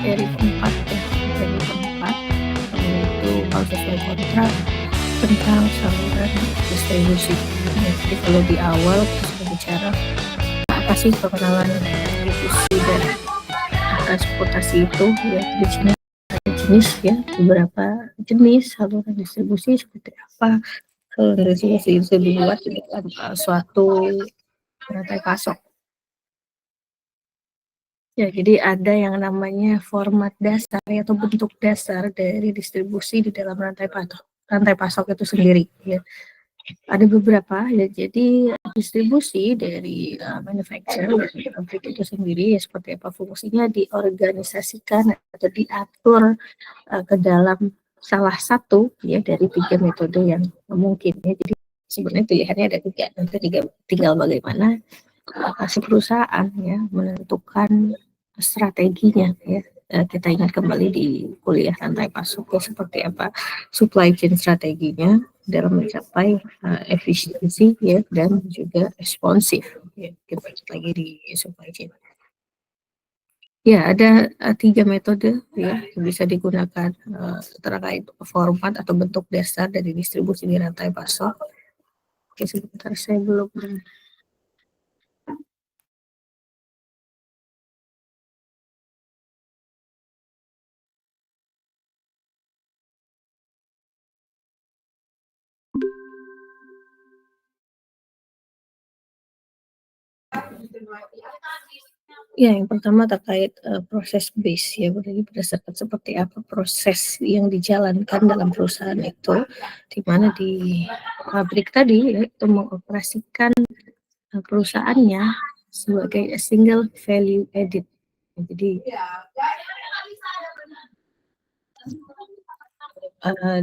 dari keempat ya, dari keempat yaitu kalau sesuai kontrak tentang saluran distribusi. Jadi kalau di awal kita bicara apa sih pengenalan distribusi dan transportasi itu ya, di sini ada jenis ya, beberapa jenis saluran distribusi seperti apa. Saluran distribusi itu dibuat dengan suatu rantai pasok. Ya, jadi ada yang namanya format dasar atau bentuk dasar dari distribusi di dalam rantai pasok itu sendiri. Ya. Ada beberapa ya, jadi distribusi dari manufacturer pabrik itu sendiri ya, seperti apa fungsinya diorganisasikan atau diatur ke dalam salah satu ya dari 3 metode yang mungkin ya. Jadi sebenarnya pilihannya ada 3, nanti tinggal bagaimana si perusahaan ya menentukan strateginya ya. Kita ingat kembali di kuliah rantai pasok ya, seperti apa supply chain strateginya dalam mencapai efisiensi ya dan juga responsif ya. Kita lagi di supply chain. Ya, ada 3 metode ya yang bisa digunakan terkait format atau bentuk dasar dari distribusi di rantai pasok. Oke, sebentar saya belum. Ya, yang pertama terkait proses base ya, jadi berdasarkan seperti apa proses yang dijalankan dalam perusahaan itu, di mana di pabrik tadi ya, itu mengoperasikan perusahaannya sebagai a single value added. Jadi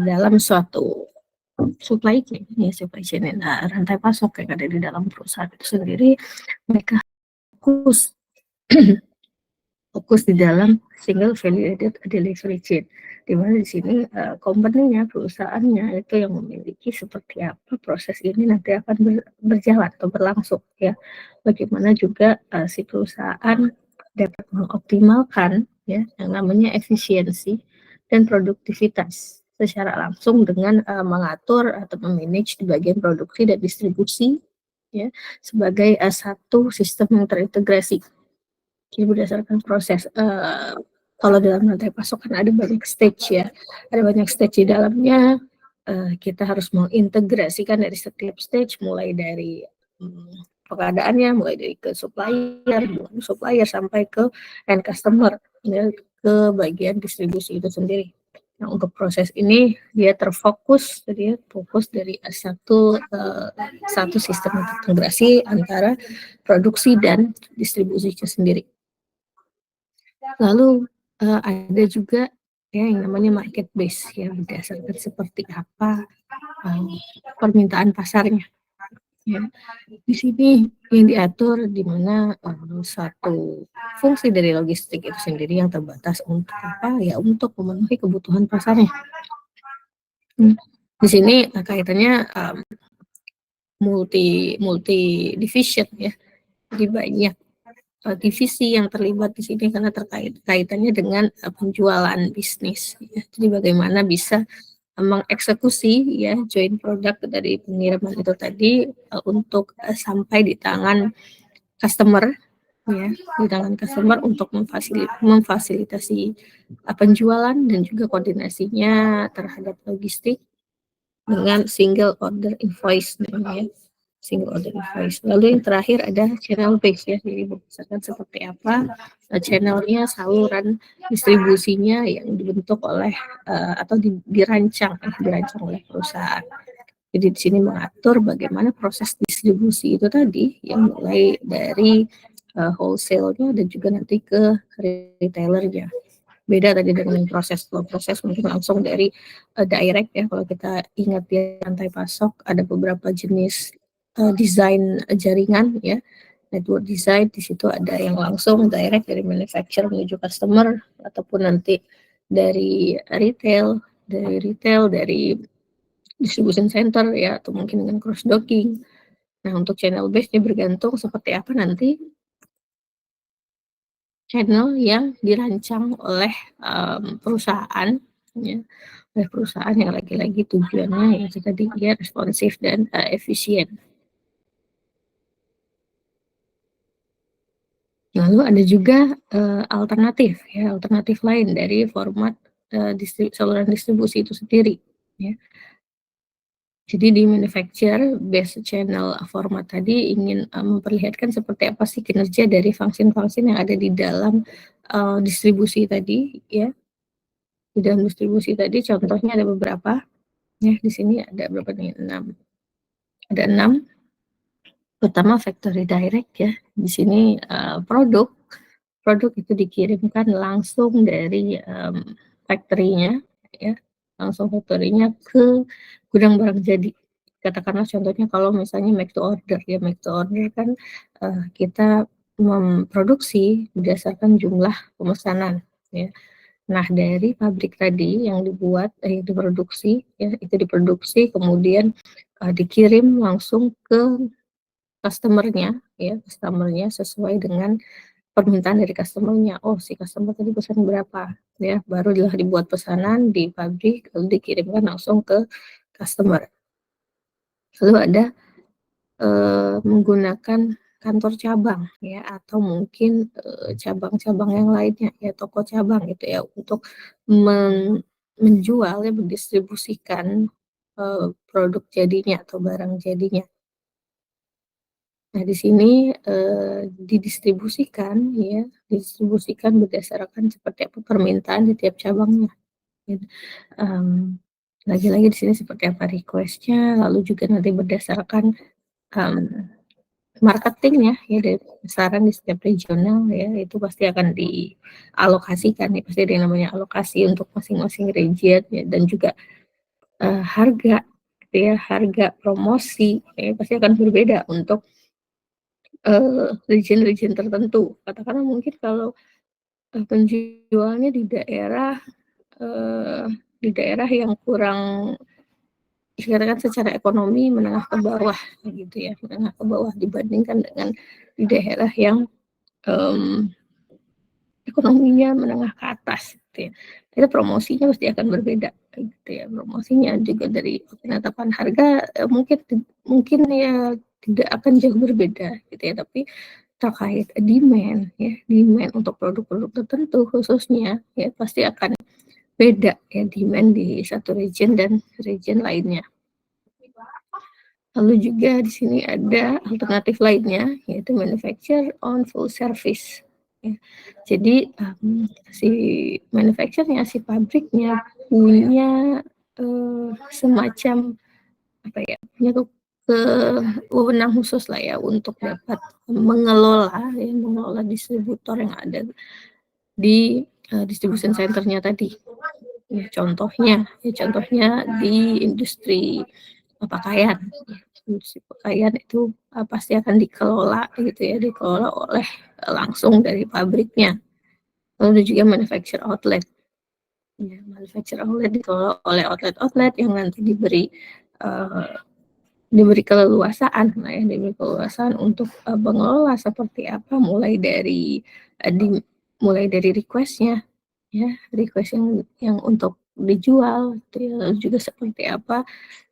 dalam suatu supply chain rantai pasok yang ada di dalam perusahaan itu sendiri, mereka fokus fokus di dalam single value added delivery chain, di mana di sini company-nya, perusahaannya itu yang memiliki seperti apa proses ini nanti akan berjalan atau berlangsung ya. Bagaimana juga si perusahaan dapat mengoptimalkan ya yang namanya efisiensi dan produktivitas secara langsung dengan mengatur atau memanage di bagian produksi dan distribusi ya sebagai satu sistem yang terintegrasi. Jadi berdasarkan proses kalau dalam rantai pasok kan ada banyak stage ya, ada banyak stage di dalamnya. Kita harus mengintegrasikan dari setiap stage, mulai dari pengadaannya, mulai dari ke supplier sampai ke end customer, ya, ke bagian distribusi itu sendiri. Nah, untuk proses ini dia terfokus, jadi fokus dari satu sistem integrasi antara produksi dan distribusi itu sendiri. Lalu ada juga ya yang namanya market base ya, berdasarkan seperti apa permintaan pasarnya. Ya. Di sini yang diatur di mana satu fungsi dari logistik itu sendiri yang terbatas untuk apa ya, untuk memenuhi kebutuhan pasarnya. Di sini kaitannya multi division ya, jadi banyak divisi yang terlibat di sini karena kaitannya dengan penjualan bisnis ya. Jadi bagaimana bisa mengeksekusi ya joint product dari pengiriman itu tadi untuk sampai di tangan customer ya, di tangan customer untuk memfasilitasi penjualan dan juga koordinasinya terhadap logistik dengan single order invoice namanya, single order invoice. Lalu yang terakhir ada channel base ya, jadi berdasarkan seperti apa channelnya, saluran distribusinya yang dibentuk oleh atau dirancang oleh perusahaan. Jadi di sini mengatur bagaimana proses distribusi itu tadi, yang mulai dari wholesale-nya dan juga nanti ke retailer-nya. Beda tadi dengan proses mungkin langsung dari direct ya. Kalau kita ingat di rantai pasok ada beberapa jenis desain jaringan ya, network design. Di situ ada yang langsung direct dari manufacturer menuju customer, ataupun nanti dari retail, dari distribution center ya, atau mungkin dengan cross docking. Nah, untuk channel base-nya bergantung seperti apa nanti channel yang dirancang oleh, perusahaan ya, oleh perusahaan yang lagi-lagi tujuannya ya tadi ya responsif dan, efisien. Lalu ada juga, alternatif lain dari format, saluran distribusi itu sendiri, ya. Jadi di manufacture based channel format tadi ingin, memperlihatkan seperti apa sih kinerja dari function-function yang ada di dalam, distribusi tadi, ya. Di dalam distribusi tadi contohnya ada beberapa, ya di sini ada berapa nih, 6, ada 6. Pertama factory direct ya, di sini, produk itu dikirimkan langsung dari, factory-nya ya, langsung factory-nya ke gudang barang jadi. Katakanlah contohnya kalau misalnya make to order ya, make to order kan, kita memproduksi berdasarkan jumlah pemesanan ya. Nah dari pabrik tadi yang diproduksi ya, itu diproduksi kemudian, dikirim langsung ke customer-nya sesuai dengan permintaan dari customer-nya. Oh, si customer tadi pesan berapa, ya. Barulah dibuat pesanan di pabrik, lalu dikirimkan langsung ke customer. Lalu ada, menggunakan kantor cabang, ya, atau mungkin, cabang-cabang yang lainnya, ya, toko cabang gitu ya, untuk menjual ya, mendistribusikan, produk jadinya atau barang jadinya. Nah, di sini, didistribusikan berdasarkan seperti apa permintaan di tiap cabangnya, gitu. Mmm, Lagi-lagi di sini seperti apa request-nya, lalu juga nanti berdasarkan, mmm, marketing ya dari pemasaran di setiap regional ya, itu pasti akan dialokasikan ya, pasti ada yang namanya alokasi untuk masing-masing region ya, dan juga, harga gitu ya, harga promosi ya pasti akan berbeda untuk region-region tertentu. Katakanlah mungkin kalau, penjualnya eee, di daerah yang kurang dikatakan secara ekonomi menengah ke bawah gitu ya, menengah ke bawah dibandingkan dengan di daerah yang, mmm, ekonominya menengah ke atas gitu ya. Itu promosinya pasti akan berbeda gitu ya, promosinya juga dari penetapan harga, mungkin ya tidak akan jauh berbeda gitu ya, tapi terkait demand untuk produk-produk tertentu khususnya, ya pasti akan beda ya demand di satu region dan region lainnya. Lalu juga di sini ada alternatif lainnya, yaitu manufacture on full service, ya. Jadi, si manufacture-nya, si pabriknya punya, semacam apa ya, punya wewenang khusus lah ya untuk dapat mengelola distributor yang ada di, distribution center-nya tadi. Ya contohnya di industri, pakaian, industri pakaian itu, pasti akan dikelola gitu ya, dikelola oleh, langsung dari pabriknya. Lalu juga manufacture outlet, ya manufacture outlet dikelola oleh outlet-outlet yang nanti eee, diberi keleluasaan lah ya, diberi keleluasaan untuk, mengelola seperti apa mulai dari request-nya ya, request yang untuk dijual gitu ya, lalu juga seperti apa,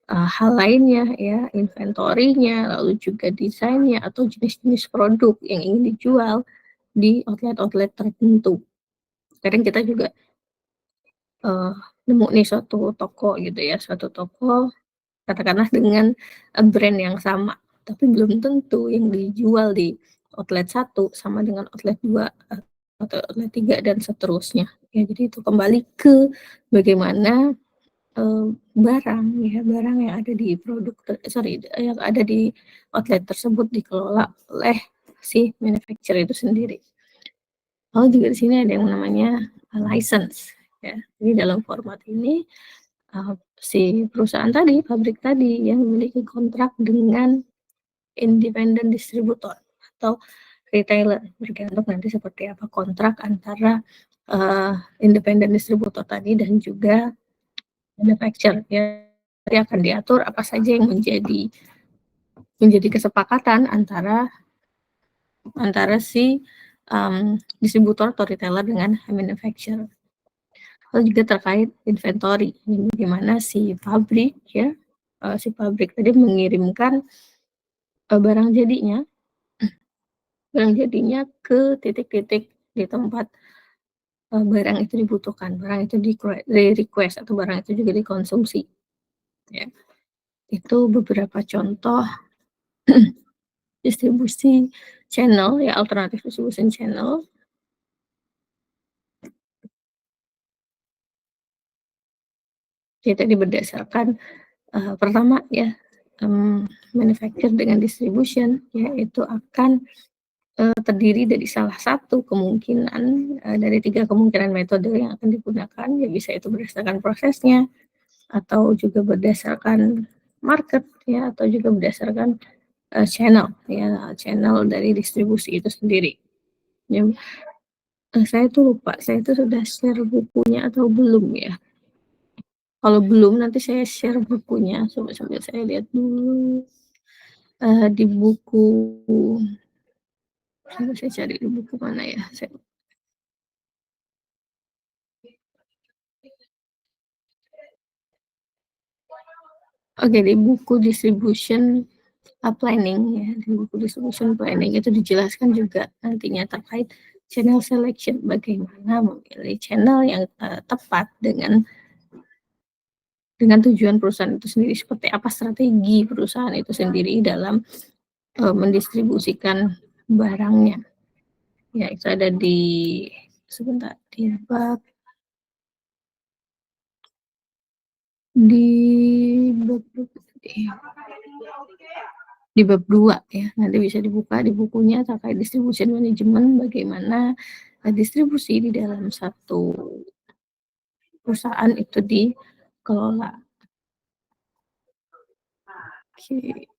hal lainnya ya, inventory-nya, lalu juga desainnya atau jenis-jenis produk yang ingin dijual di outlet-outlet tertentu. Kadang kita juga, eee, nemu nih suatu toko katakanlah dengan, brand yang sama, tapi belum tentu yang dijual di outlet satu sama dengan outlet 2 atau outlet 3 dan seterusnya. Ya jadi itu kembali ke bagaimana, barang yang ada di yang ada di outlet tersebut dikelola oleh si manufacturer itu sendiri. Lalu juga di sini ada yang namanya, license ya. Jadi dalam format ini, si perusahaan tadi, pabrik tadi yang memiliki kontrak dengan independent distributor atau retailer, bergantung nanti seperti apa kontrak antara, independent distributor tadi dan juga manufacturer ya. Nanti akan diatur apa saja yang menjadi kesepakatan antara si distributor atau retailer dengan manufacturer. Lalu juga terkait inventory, bagaimana si pabrik ya, si pabrik tadi mengirimkan, barang jadinya ke titik-titik di tempat, barang itu dibutuhkan, barang itu di-request atau barang itu juga dikonsumsi, ya. Itu beberapa contoh distribusi channel ya, alternatif distribution channel. Ya tadi berdasarkan, pertama ya, manufacture dengan distribution, ya itu akan, terdiri dari salah satu kemungkinan, dari 3 kemungkinan metode yang akan digunakan, ya bisa itu berdasarkan prosesnya, atau juga berdasarkan market ya, atau juga berdasarkan, channel ya, channel dari distribusi itu sendiri. Ya, saya tuh lupa, saya itu sudah share bukunya atau belum ya? Kalau belum nanti saya share bukunya, coba sambil saya lihat dulu, di buku coba saya cari di buku mana ya, oke, di buku distribution, planning ya, di buku distribution planning itu dijelaskan juga nantinya terkait channel selection, bagaimana memilih channel yang, tepat dengan tujuan perusahaan itu sendiri, seperti apa strategi perusahaan itu sendiri dalam, mendistribusikan barangnya. Ya itu ada di sebentar, di bab di bab 2 ya, nanti bisa dibuka di bukunya terkait distribution management, bagaimana, distribusi di dalam satu perusahaan itu dikelola. Oke.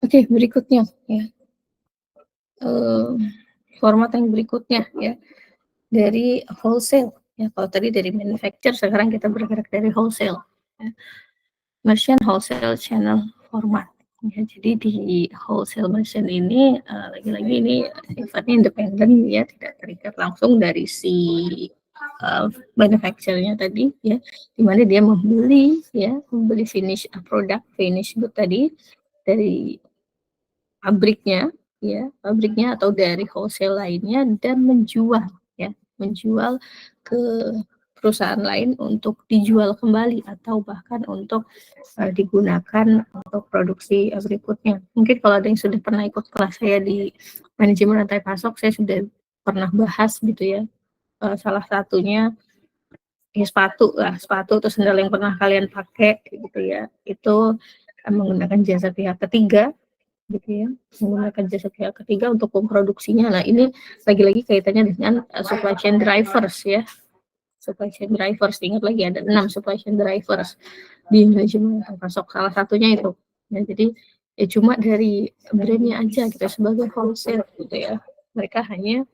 Oke, berikutnya ya, eee, format yang berikutnya ya, dari wholesale ya, kalau tadi dari manufacture, sekarang kita bergerak dari wholesale ya. Merchant wholesale channel format. Ya, jadi di wholesale merchant ini, lagi-lagi ini sifatnya independen ya, tidak terikat langsung dari si, manufacturer-nya tadi ya, di mana dia membeli produk, finish good tadi dari pabriknya pabriknya atau dari wholesale lainnya dan menjual ke perusahaan lain untuk dijual kembali atau bahkan untuk, digunakan untuk produksi, berikutnya. Mungkin kalau ada yang sudah pernah ikut kelas saya di manajemen rantai pasok, saya sudah pernah bahas gitu ya, salah satunya ya sepatu atau sendal yang pernah kalian pakai gitu ya, itu, menggunakan jasa pihak ketiga gitu ya, menggunakan jasa pihak ketiga untuk memproduksinya. Nah, ini lagi-lagi kaitannya dengan, supply chain drivers ya, supply chain drivers, ingat lagi ada 6 supply chain drivers di manajemen termasuk salah satunya itu. Nah, jadi ya cuma dari brand-nya aja kita sebagai wholesale gitu ya, mereka hanya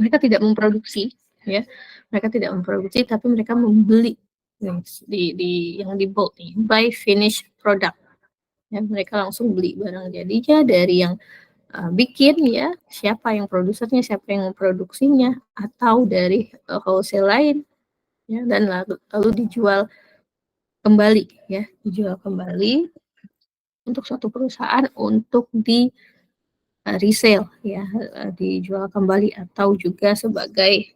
mereka tidak memproduksi ya, mereka tidak memproduksi tapi mereka membeli yang di bulk nih, buy finish product. Ya, mereka langsung beli barang jadinya dari yang, bikin ya, siapa yang produsernya, siapa yang memproduksinya, atau dari, wholesale lain ya, dan lalu dijual kembali untuk suatu perusahaan untuk resale ya, dijual kembali atau juga sebagai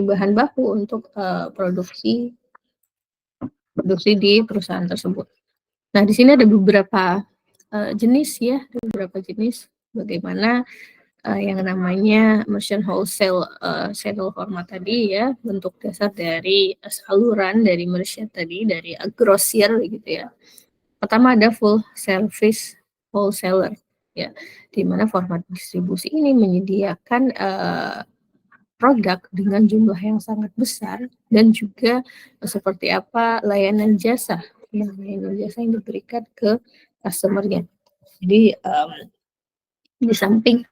bahan baku untuk, produksi produksi di perusahaan tersebut. Nah, di sini ada beberapa, jenis ya, beberapa jenis bagaimana, yang namanya merchant wholesale, channel format tadi ya, bentuk dasar dari, saluran dari merchant tadi, dari grosir gitu ya. Pertama ada full service wholesaler ya, di mana format distribusi ini menyediakan, produk dengan jumlah yang sangat besar dan juga, seperti apa layanan jasa yang diberikan ke customer-nya. Jadi, di samping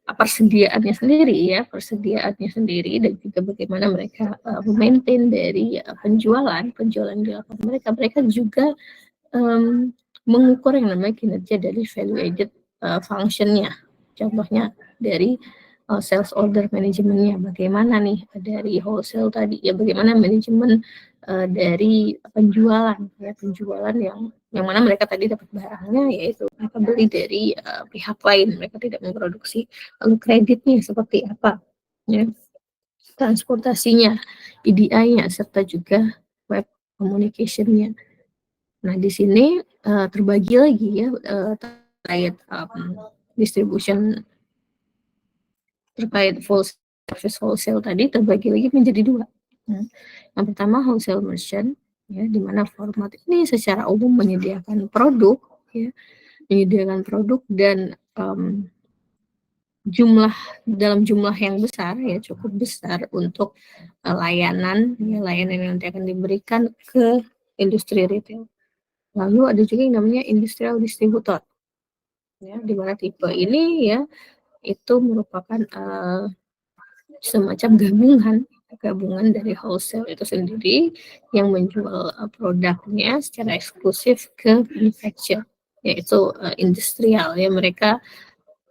persediaannya sendiri ya, persediaannya sendiri dan juga bagaimana mereka memaintain dari penjualan di lapangan mereka. Mereka juga mengukur yang namanya kinerja dari value added function-nya. Contohnya dari sales order manajemennya, bagaimana nih dari wholesale tadi ya, bagaimana manajemen dari penjualan ya, penjualan yang mana mereka tadi dapat barangnya yaitu mereka beli dari pihak lain, mereka tidak memproduksi. Lalu kreditnya seperti apa ya, transportasinya, EDI-nya, serta juga web communication-nya. Nah, di sini terbagi lagi ya terkait distribution, terkait full service wholesale tadi terbagi lagi menjadi dua. Yang pertama wholesale merchant ya, di mana format ini secara umum menyediakan produk ya, dan dalam jumlah yang besar ya, cukup besar untuk layanan yang nanti akan diberikan ke industri retail. Lalu ada juga yang namanya industrial distributor ya, di mana tipe ini ya itu merupakan semacam gabungan dari wholesale itu sendiri yang menjual produknya secara eksklusif ke manufacturer, yaitu industrial ya, mereka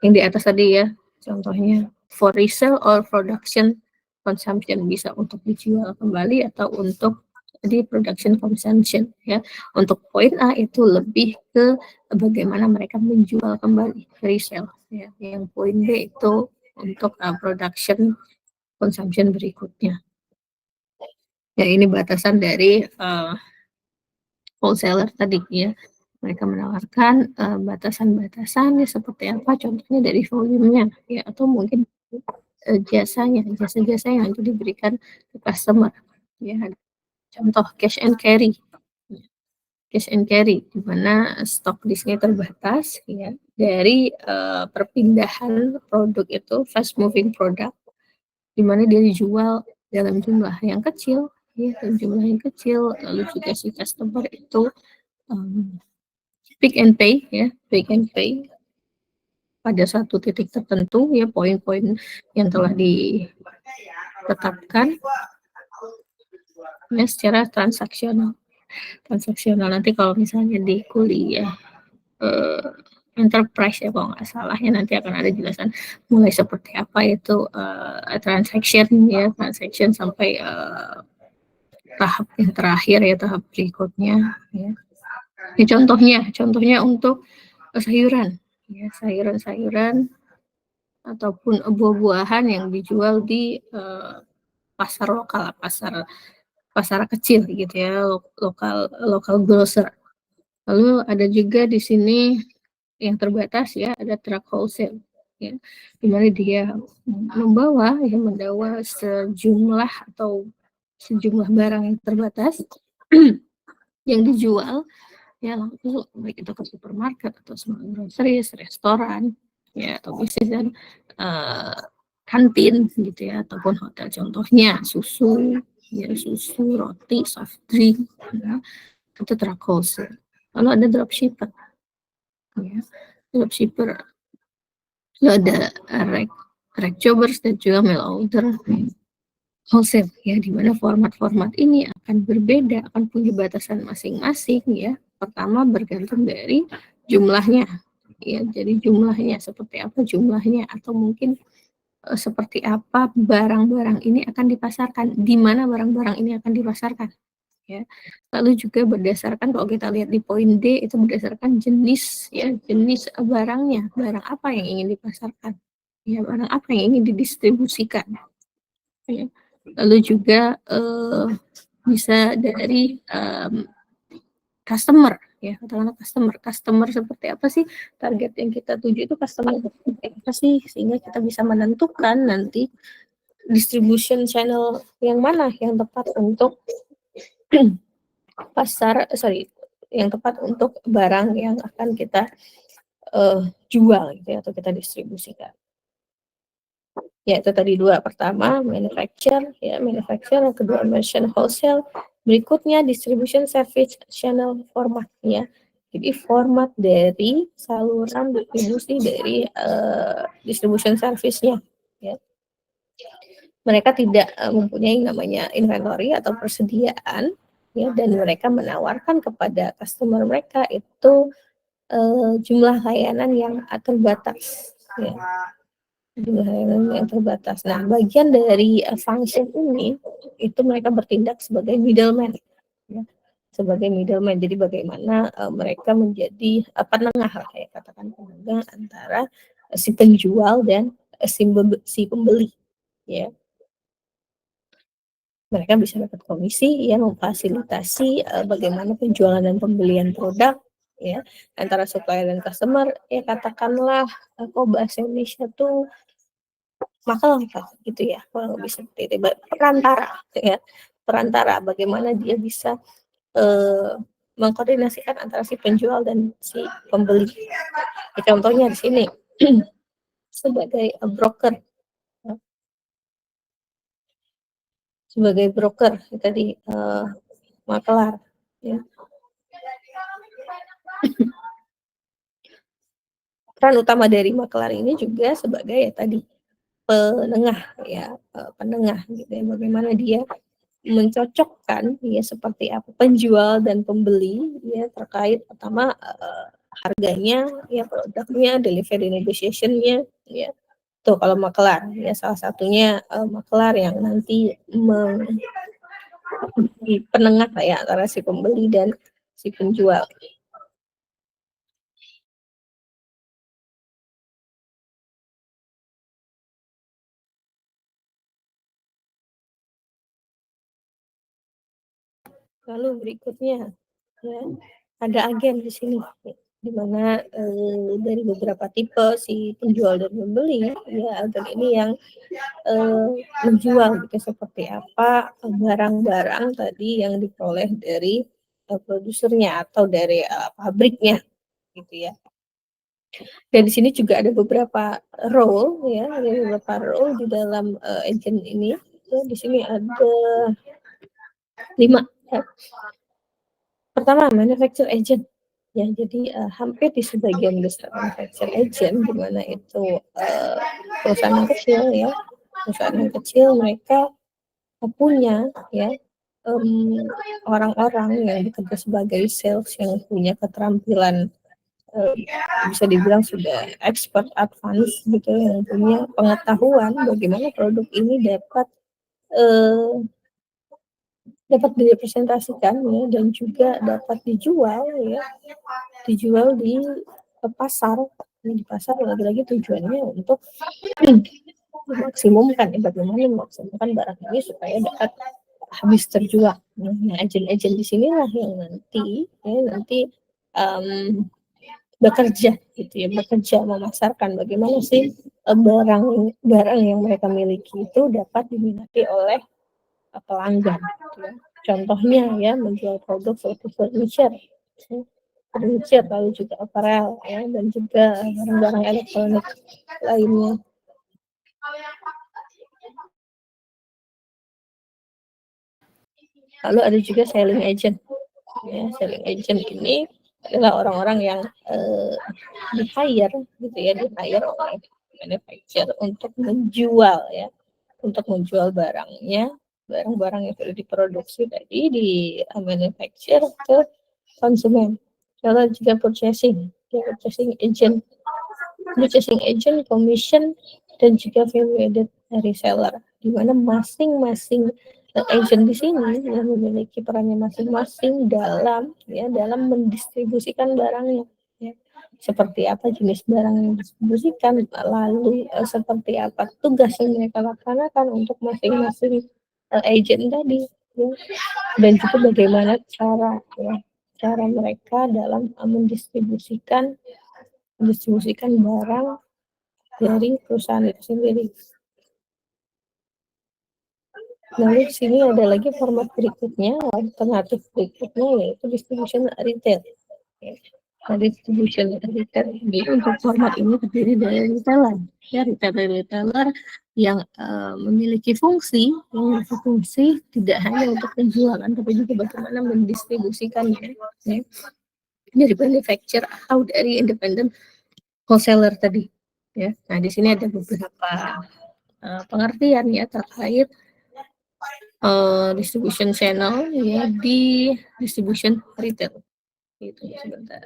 yang di atas tadi ya, contohnya for resale or production consumption, bisa untuk dijual kembali atau untuk di production consumption ya. Untuk poin A itu lebih ke bagaimana mereka menjual kembali, resale ya. Yang poin B itu untuk production consumption berikutnya. Ya, ini batasan dari wholesaler tadi ya. Mereka menawarkan batasan-batasan seperti apa, contohnya dari volumenya ya, atau mungkin jasa-jasa yang nanti diberikan ke customer ya. Contoh cash and carry, di mana stok disknya terbatas ya, dari perpindahan produk itu fast moving product, di mana dia dijual dalam jumlah yang kecil ya, lalu juga si customer itu pick and pay pada satu titik tertentu ya, poin-poin yang telah ditetapkan ya secara transaksional. Nanti kalau misalnya di kuliah enterprise ya kalau nggak salah ya, nanti akan ada jelasan mulai seperti apa itu transaction sampai tahap yang terakhir ya, tahap berikutnya ya. Ini contohnya untuk sayuran ya, sayuran ataupun buah-buahan yang dijual di pasar lokal, pasar kecil gitu ya, lokal grocer. Lalu ada juga di sini yang terbatas ya, ada truck wholesale ya, di mana dia membawa sejumlah barang yang terbatas yang dijual ya langsung, baik itu ke supermarket atau small groceries, restoran ya, atau misalnya kantin gitu ya, ataupun hotel, contohnya susu, roti, soft drink ya, itu truck wholesale. Lalu ada dropshipper ya, lalu ada rack jobbers dan juga mail order wholesale ya, di mana format-format ini akan berbeda, akan punya batasan masing-masing ya. Pertama bergantung dari jumlahnya ya, jadi jumlahnya seperti apa jumlahnya, atau mungkin seperti apa barang-barang ini akan dipasarkan, di mana barang-barang ini akan dipasarkan ya. Lalu juga berdasarkan, kalau kita lihat di poin D itu berdasarkan jenis barangnya, barang apa yang ingin dipasarkan ya, barang apa yang ingin didistribusikan ya. Lalu juga bisa dari customer ya, katakanlah customer seperti apa sih, target yang kita tuju itu customer seperti apa sih, sehingga kita bisa menentukan nanti distribution channel yang mana yang tepat untuk yang tepat untuk barang yang akan kita jual gitu ya, atau kita distribusikan. Ya, itu tadi dua. Pertama manufacturer, yang kedua merchant wholesale, berikutnya distribution service channel format ya. Jadi format dari saluran distribusi dari distribution service-nya, ya. Mereka tidak mempunyai namanya inventory atau persediaan, ya, dan mereka menawarkan kepada customer mereka itu jumlah layanan yang terbatas, ya. Jumlah layanan yang terbatas. Nah, bagian dari function ini itu mereka bertindak sebagai middleman, ya. Sebagai middleman. Jadi bagaimana mereka menjadi penengah lah, ya, katakan penengah antara si penjual dan si pembeli, ya. Mereka bisa dapat komisi, ya, memfasilitasi bagaimana penjualan dan pembelian produk, ya, antara supplier dan customer, ya, katakanlah kok bahasa Indonesia tuh makelar gitu ya, kalau bisa seperti itu, perantara, ya, perantara bagaimana dia bisa mengkoordinasikan antara si penjual dan si pembeli. Contohnya di sini sebagai broker, ya, sebagai broker tadi makelar, ya. Peran utama dari makelar ini juga sebagai ya tadi penengah, ya, penengah gitu ya, bagaimana dia mencocokkan ya seperti apa penjual dan pembeli ya terkait pertama harganya, ya, produknya, delivery negotiation-nya, ya. Tuh kalau makelar ya salah satunya makelar yang nanti penengah ya antara si pembeli dan si penjual. Lalu berikutnya, ya, ada agen di sini, di mana dari beberapa tipe si penjual dan pembeli, ya, agen ini yang menjual gitu seperti apa barang-barang tadi yang diperoleh dari produsernya atau dari pabriknya, gitu ya. Dan di sini juga ada beberapa role, ya, ada beberapa role di dalam agen ini. Ya, di sini ada 5, ya. Pertama, manufacture agent. Ya, jadi hampir di sebagian besar manufacture agent, di mana itu perusahaan yang kecil, ya, perusahaan yang kecil mereka punya, ya, orang-orang yang bekerja sebagai sales yang punya keterampilan bisa dibilang sudah expert advance gitu, yang punya pengetahuan bagaimana produk ini eh, dapat direpresentasikan, ya, dan juga dapat dijual, ya, dijual di pasar. Ya, di pasar lagi-lagi tujuannya untuk memaksimumkan, ya, bagaimana memaksimumkan barang ini supaya dapat habis terjual. Nah, agen-agen di sinilah yang nanti um, bekerja gitu ya, bekerja memasarkan bagaimana sih barang yang mereka miliki itu dapat diminati oleh pelanggan, gitu ya. Contohnya ya menjual produk seperti furniture, lalu juga apparel, ya, dan juga barang-barang elektronik lainnya. Lalu ada juga selling agent. Ya, selling agent ini adalah orang-orang yang di-hire gitu ya, di-hire oleh manufacturer untuk menjual, ya, untuk menjual barang-barang yang sudah diproduksi tadi di manufacturer ke konsumen. Lalu juga purchasing, ya, purchasing agent, commission, dan juga value-added reseller, di mana masing-masing agent di sini yang memiliki perannya masing-masing dalam mendistribusikan barangnya, ya. Seperti apa jenis barang yang didistribusikan, lalu seperti apa tugas yang mereka laksanakan untuk masing-masing agent tadi, ya. Dan juga bagaimana cara mereka dalam mendistribusikan barang dari perusahaan itu sendiri. Lalu di sini ada lagi format berikutnya, alternatif berikutnya, yaitu distribution retail. Nah, distribution retail ini untuk format ini terdiri dari retailer, ya, retailer yang memiliki fungsi tidak hanya untuk penjualan, tapi juga bagaimana mendistribusikannya, ya. dari manufacturer atau dari independent wholesaler tadi ya. Nah, di sini ada beberapa pengertian ya terkait distribution channel ya di distribution retail. Gitu sebentar.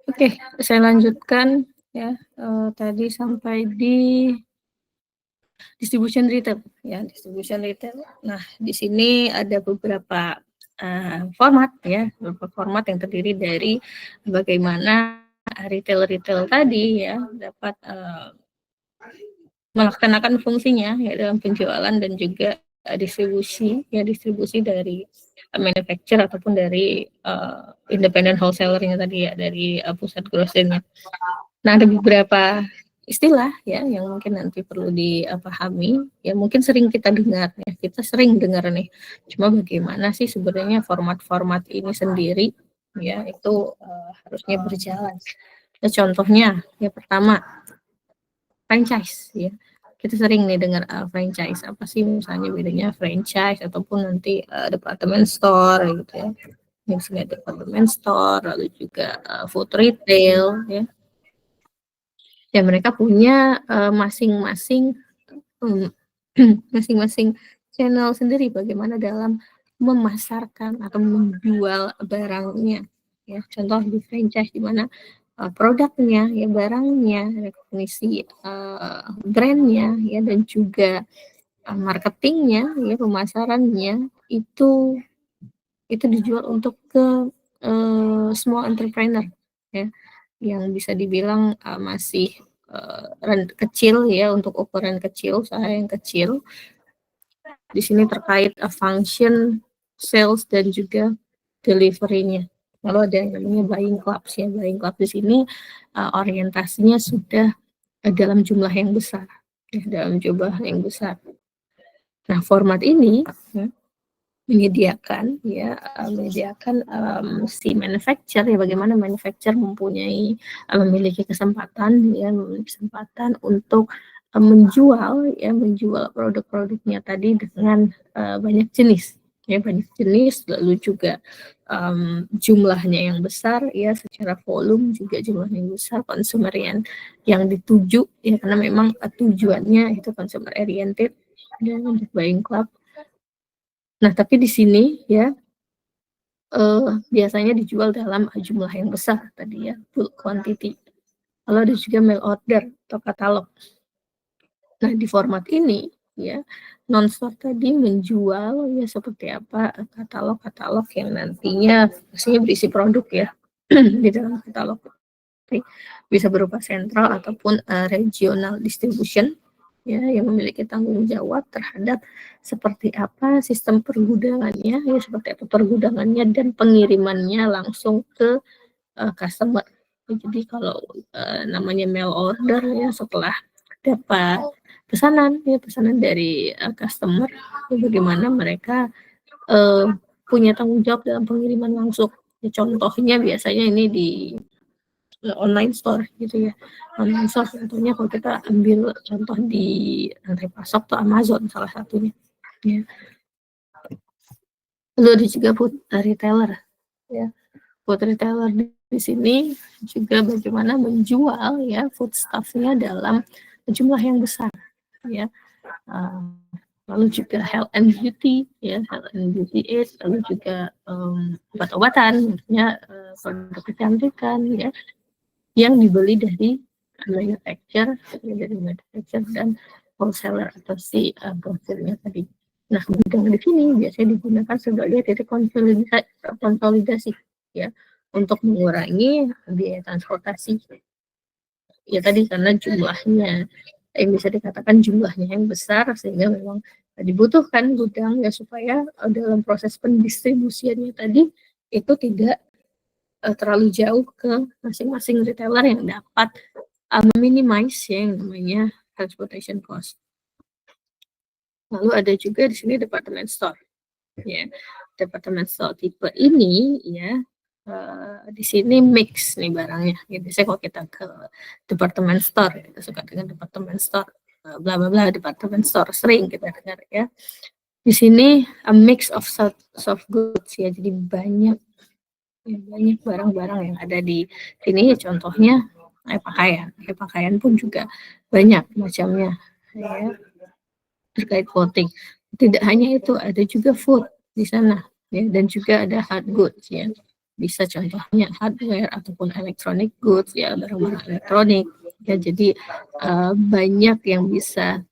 Oke, saya lanjutkan ya, tadi sampai di distribution retail ya, distribution retail. Nah, di sini ada beberapa format ya, beberapa format yang terdiri dari bagaimana retail-retail tadi ya dapat melaksanakan fungsinya ya dalam penjualan dan juga distribusi dari manufacturer ataupun dari independent wholesalernya tadi ya, dari pusat grosirnya. Nah, ada beberapa istilah ya yang mungkin nanti perlu dipahami ya, mungkin sering kita dengar ya, kita sering dengar nih, cuma bagaimana sih sebenarnya format-format ini sendiri ya itu harusnya berjalan. Nah, contohnya ya, pertama franchise ya, kita sering nih dengar franchise, apa sih misalnya bedanya franchise ataupun nanti department store gitu ya, misalnya department store lalu juga food retail ya. Ya, mereka punya masing-masing masing-masing channel sendiri bagaimana dalam memasarkan atau menjual barangnya ya. Contoh di franchise di mana produknya ya, barangnya, rekognisi brandnya ya, dan juga marketingnya ya, pemasarannya itu dijual untuk ke small entrepreneur ya, yang bisa dibilang masih kecil ya, untuk ukuran kecil, usaha yang kecil. Di sini terkait function sales dan juga delivery-nya. Lalu ada yang namanya buying clubs ya. Buying club di sini orientasinya sudah dalam jumlah yang besar, ya, dalam jumlah yang besar. Nah, format ini ya, menyediakan si manufacturer ya, bagaimana manufacturer memiliki kesempatan untuk menjual produk-produknya tadi dengan banyak jenis lalu juga jumlahnya yang besar ya, secara volume juga jumlahnya yang besar, konsumer yang dituju ya, karena memang tujuannya itu consumer oriented dan untuk buying club. Nah, tapi di sini ya biasanya dijual dalam jumlah yang besar tadi ya, bulk quantity. Lalu ada juga mail order atau katalog. Nah, di format ini ya. Non-store tadi menjual ya seperti apa katalog-katalog yang nantinya pastinya berisi produk ya di dalam katalog. Bisa berupa sentral ataupun regional distribution ya yang memiliki tanggung jawab terhadap seperti apa sistem pergudangannya ya seperti apa pergudangannya dan pengirimannya langsung ke customer. Jadi kalau namanya mail order ya setelah dapat pesanan dari customer ya bagaimana mereka punya tanggung jawab dalam pengiriman langsung. Ya, contohnya biasanya ini di online store gitu ya. Online store contohnya kalau kita ambil contoh di rantai pasok atau Amazon salah satunya. Ya. Lalu ada juga food retailer ya. Food retailer di sini juga bagaimana menjual ya foodstuffnya dalam jumlah yang besar ya. Lalu juga health and beauty ya, health and beauty aid, lalu juga obat-obatan, maksudnya produk kecantikan ya yang dibeli dari manufacturer dan wholesaler atau si grosirnya tadi. Nah, gudang di sini biasanya digunakan sebagai titik konsolidasi ya untuk mengurangi biaya transportasi. Ya tadi karena jumlahnya yang bisa dikatakan jumlahnya yang besar sehingga memang dibutuhkan gudang ya supaya dalam proses pendistribusiannya tadi itu tidak terlalu jauh ke masing-masing retailer yang dapat meminimize ya yang namanya transportation cost. Lalu ada juga di sini department store. Ya, department store tipe ini ya di sini mix nih barangnya. Ya, biasanya kalau kita ke department store kita suka dengan department store bla bla bla department store sering kita dengar ya. Di sini a mix of soft goods ya, jadi banyak barang-barang yang ada di sini contohnya pakaian pun juga banyak macamnya ya terkait clothing. Tidak hanya itu, ada juga food di sana ya dan juga ada hard goods ya. Bisa contohnya hardware ataupun electronic goods ya, barang-barang elektronik ya. Jadi banyak yang bisa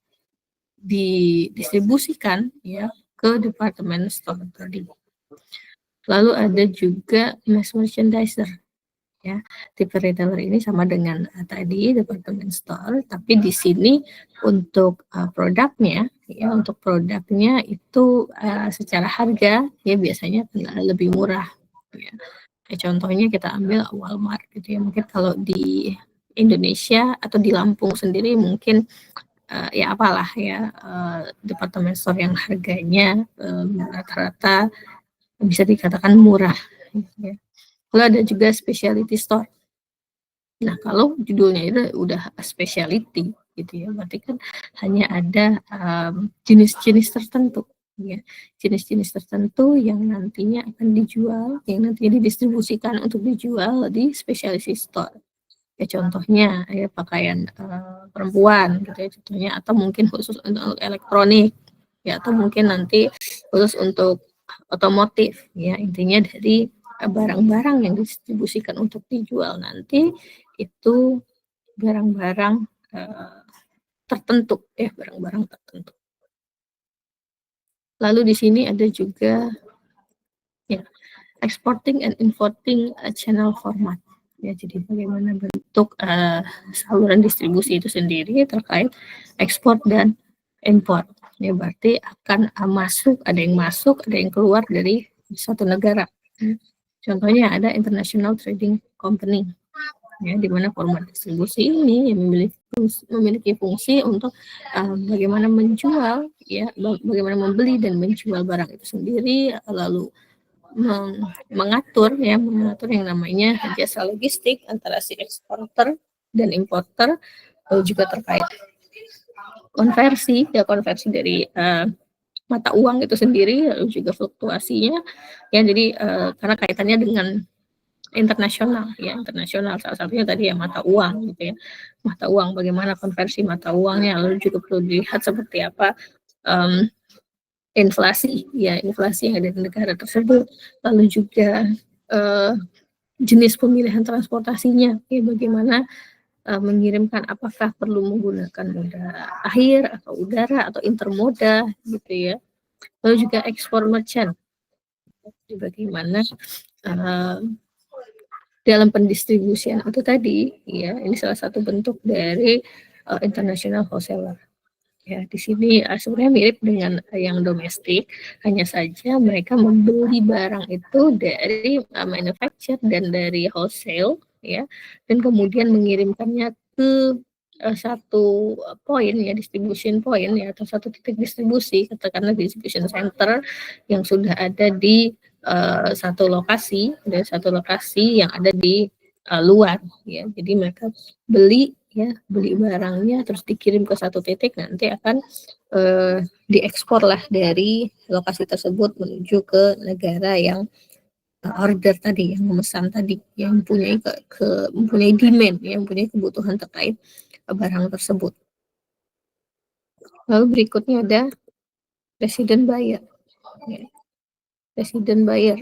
didistribusikan ya ke department store tadi. Lalu ada juga mass merchandiser ya. Tipe retailer ini sama dengan tadi department store, tapi di sini untuk produknya itu secara harga ya biasanya lebih murah ya. Contohnya kita ambil Walmart gitu ya. Mungkin kalau di Indonesia atau di Lampung sendiri mungkin ya apalah ya department store yang harganya rata-rata bisa dikatakan murah ya. Lalu ada juga specialty store. Nah, kalau judulnya itu udah specialty gitu ya, berarti kan hanya ada jenis-jenis tertentu ya. Jenis-jenis tertentu yang nantinya akan dijual, yang nantinya didistribusikan untuk dijual di specialty store. Ya contohnya ya pakaian perempuan gitu ya contohnya, atau mungkin khusus untuk elektronik ya, atau mungkin nanti khusus untuk otomotif ya. Intinya dari barang-barang yang didistribusikan untuk dijual nanti itu barang-barang tertentu ya, barang-barang tertentu. Lalu di sini ada juga ya exporting and importing channel format ya, jadi bagaimana bentuk saluran distribusi itu sendiri terkait ekspor dan import ya, berarti akan ada yang masuk ada yang keluar dari suatu negara. Contohnya ada international trading company ya, di mana format distribusi ini yang memiliki fungsi untuk bagaimana menjual ya, bagaimana membeli dan menjual barang itu sendiri, lalu mengatur yang namanya jasa logistik antara si eksporter dan importer, lalu juga terkait konversi dari mata uang itu sendiri, lalu juga fluktuasinya ya. Jadi karena kaitannya dengan internasional salah satunya tadi ya mata uang gitu ya, mata uang bagaimana konversi mata uangnya, lalu juga perlu dilihat seperti apa inflasi yang ada di negara tersebut, lalu juga jenis pemilihan transportasinya ya, bagaimana mengirimkan apakah perlu menggunakan moda air atau udara atau intermoda gitu ya. Lalu juga ekspor merchant. Jadi bagaimana dalam pendistribusian itu tadi ya, ini salah satu bentuk dari international wholesaler. Ya, di sini sebenarnya mirip dengan yang domestik, hanya saja mereka membeli barang itu dari manufacturer dan dari wholesale, ya, dan kemudian mengirimkannya ke satu poin ya, distribution point ya, atau satu titik distribusi, katakanlah distribution center yang sudah ada di satu lokasi, dan satu lokasi yang ada di luar ya. Jadi mereka beli ya, beli barangnya terus dikirim ke satu titik, nanti akan diekspor lah dari lokasi tersebut menuju ke negara yang order tadi, yang memesan tadi, yang mempunyai demand, yang mempunyai kebutuhan terkait barang tersebut. Lalu berikutnya ada resident buyer. Ya. Resident buyer.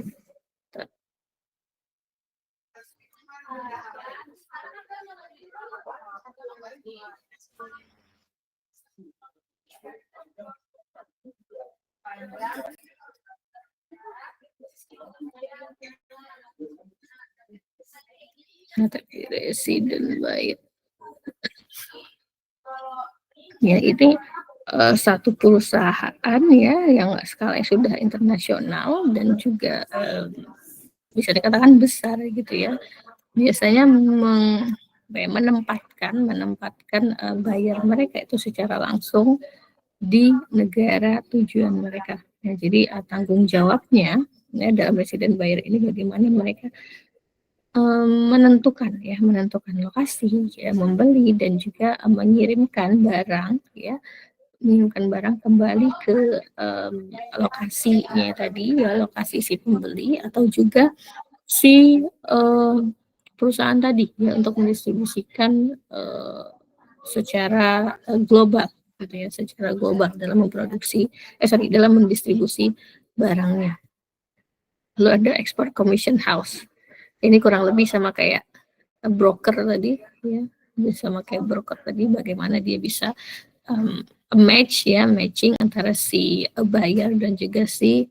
Resident buyer. Ya, ini satu perusahaan ya yang skalanya sudah internasional dan juga bisa dikatakan besar gitu ya. Biasanya menempatkan buyer mereka itu secara langsung di negara tujuan mereka. Ya, jadi tanggung jawabnya ya, dalam resident buyer ini bagaimana mereka menentukan lokasi ya, membeli dan juga mengirimkan barang ya, mengirimkan barang kembali ke lokasinya tadi ya, lokasi si pembeli atau juga si perusahaan tadi ya, untuk mendistribusikan secara global gitu ya, secara global dalam dalam mendistribusi barangnya. Lalu ada export commission house. Ini kurang lebih sama kayak broker tadi ya, sama kayak broker tadi, bagaimana dia bisa matching antara si buyer dan juga si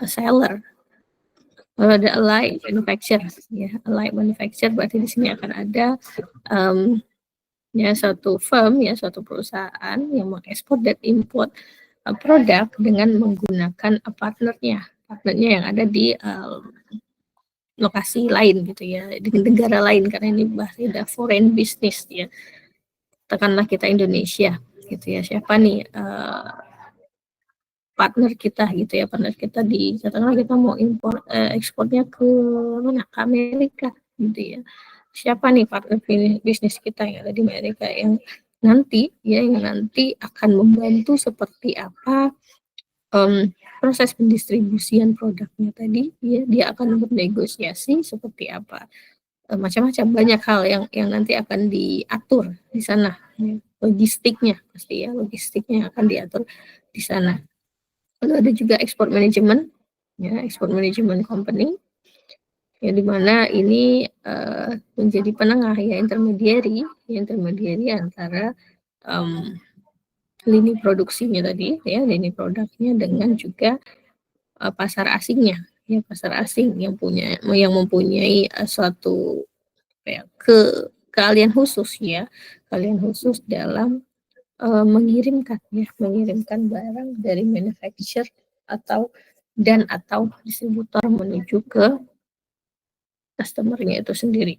seller. Lalu ada allied manufacturer ya, allied manufacturer berarti di sini akan ada ya suatu firm ya, suatu perusahaan yang mengekspor dan import produk dengan menggunakan partnernya yang ada di lokasi lain gitu ya, di negara lain, karena ini bahasnya ada foreign business ya. Katakanlah kita Indonesia gitu ya, siapa nih partner kita gitu ya, katakanlah kita mau impor ekspornya ke mana, ke Amerika gitu ya. Siapa nih partner bisnis kita yang ada di Amerika yang nanti akan membantu seperti apa proses pendistribusian produknya tadi ya, dia akan bernegosiasi seperti apa, macam-macam, banyak hal yang nanti akan diatur di sana ya. Logistiknya akan diatur di sana. Lalu ada juga export management ya, export management company yang dimana ini menjadi penengah ya, intermediary antara lini produksinya tadi ya, lini produknya dengan juga pasar asingnya ya, pasar asing yang mempunyai suatu ya, keahlian khusus ya, keahlian khusus dalam mengirimkan barang dari manufacturer atau distributor menuju ke customer-nya itu sendiri.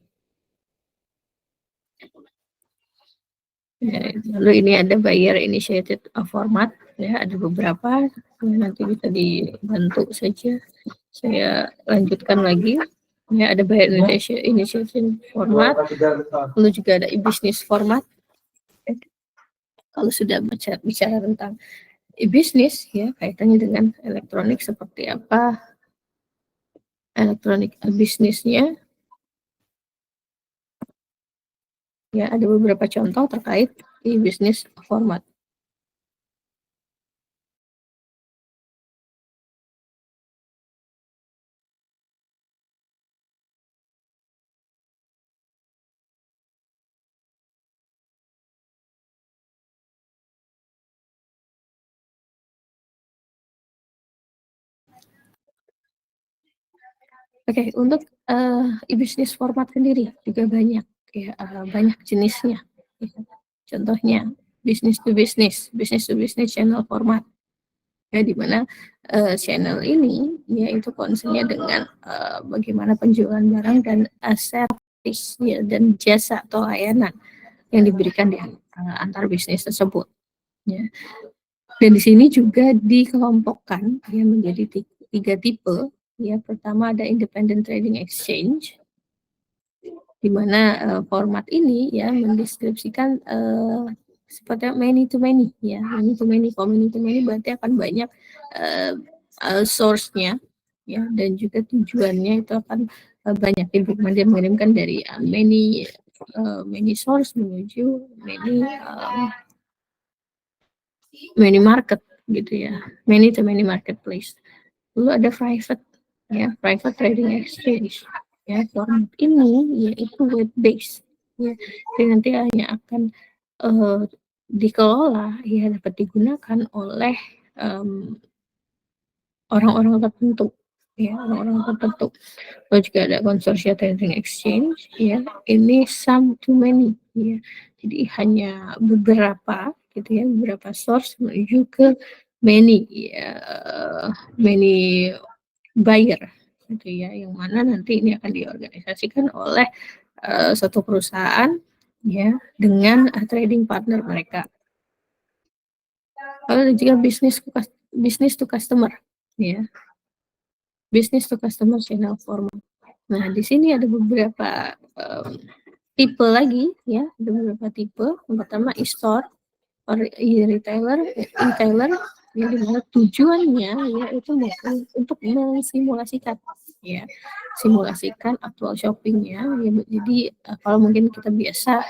Ya, lalu ini ada buyer initiated format ya, ada beberapa, nanti bisa dibantu saja saya lanjutkan lagi ya. Ada buyer initiation format, lalu juga ada e-business format. Kalau sudah bicara tentang e-business ya, kaitannya dengan elektronik seperti apa elektronik bisnisnya ya, ada beberapa contoh terkait e-business format. Oke, untuk, e-bisnis format sendiri juga banyak ya, banyak jenisnya, ya. Contohnya business to business channel format, ya di mana, channel ini yaitu konsennya dengan, bagaimana penjualan barang dan, servis ya dan jasa atau layanan yang diberikan di, antar bisnis tersebut, ya. Dan di sini juga dikelompokkan ya menjadi 3 tipe, ya. Pertama ada independent trading exchange, di mana, format ini ya mendeskripsikan, seperti many to many ya, many to many. Kalau many to many berarti akan banyak, eee eee, source-nya ya dan juga tujuannya itu akan, banyak. Dia mengirimkan dari, many source menuju many market gitu ya, many to many marketplace. Lalu ada private ya, private trading exchange ya. Format ini yaitu web based ya. Jadi nanti hanya akan dikelola ya, dapat digunakan oleh orang-orang tertentu ya, orang-orang tertentu. Lalu juga ada consortia trading exchange ya, ini some to many ya. Jadi hanya beberapa gitu ya, beberapa source menuju ke many ya, many buyer gitu ya, yang mana nanti ini akan diorganisasikan oleh, suatu perusahaan ya dengan, trading partner mereka. Lalu ada juga business to customer ya, business to customer channel format. Nah, di sini ada beberapa, tipe lagi ya, ada beberapa tipe. Yang pertama e-store or e-retailer ya, di mana tujuannya yaitu untuk mensimulasikan ya, simulasikan aktual shopping-nya ya. Jadi, kalau mungkin kita biasa,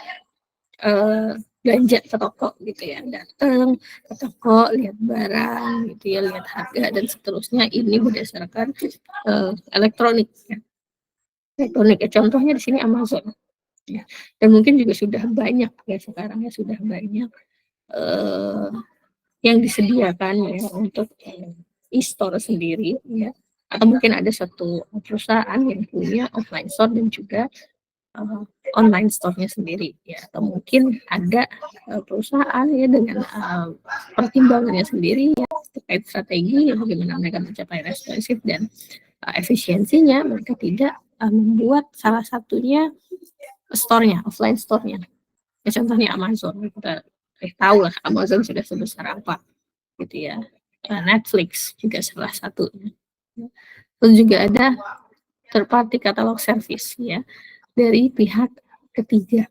belanja ke toko gitu ya, datang ke toko, lihat barang gitu ya, lihat harga dan seterusnya, ini berdasarkan, elektronik ya. Elektronik ya, contohnya di sini Amazon ya, dan mungkin juga sudah banyak ya sekarang ya, sudah banyak, eee, yang disediakan ya untuk, e-store sendiri ya, atau mungkin ada satu perusahaan yang punya offline store dan juga, eee, online store-nya sendiri ya, atau mungkin ada, perusahaan ya dengan, pertimbangannya sendiri ya terkait strategi ya, bagaimana mereka mencapai responsif dan, efisiensinya, mereka tidak, membuat salah satunya store-nya, offline store-nya. Ya contohnya Amazon, kita tahu lah Amazon sudah sebesar apa gitu ya. Netflix juga salah satunya. Terus juga ada third party catalog service ya, dari pihak ketiga.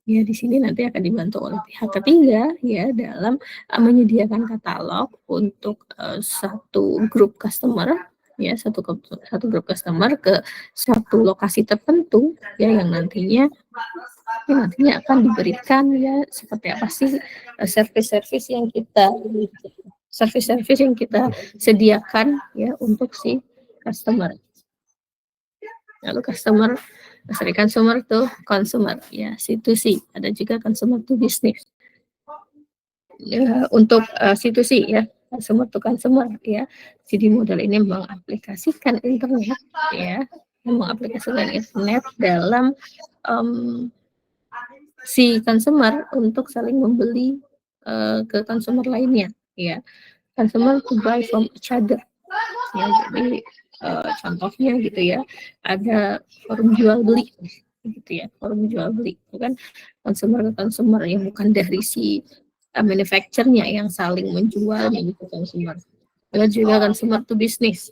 Ya di sini nanti akan dibantu oleh pihak ketiga ya dalam, menyediakan katalog untuk, satu grup customer ya, satu grup customer ke satu lokasi tertentu ya, yang nantinya akan diberikan ya seperti apa sih, service-service yang kita sediakan ya untuk si customer. Lalu consumer to consumer ya, C2C, ada juga consumer to business. Ya, untuk, C2C ya, consumer to consumer ya. Jadi model ini mengaplikasikan internet ya, dalam, si consumer untuk saling membeli, ke consumer lainnya ya. Consumer to buy from each other ya. Jadi, contohnya gitu ya, ada forum jual beli gitu ya, forum jual beli itu kan consumer ke consumer ya, bukan dari si, manufacturer-nya yang saling menjual gitu consumer. Ada juga consumer to business.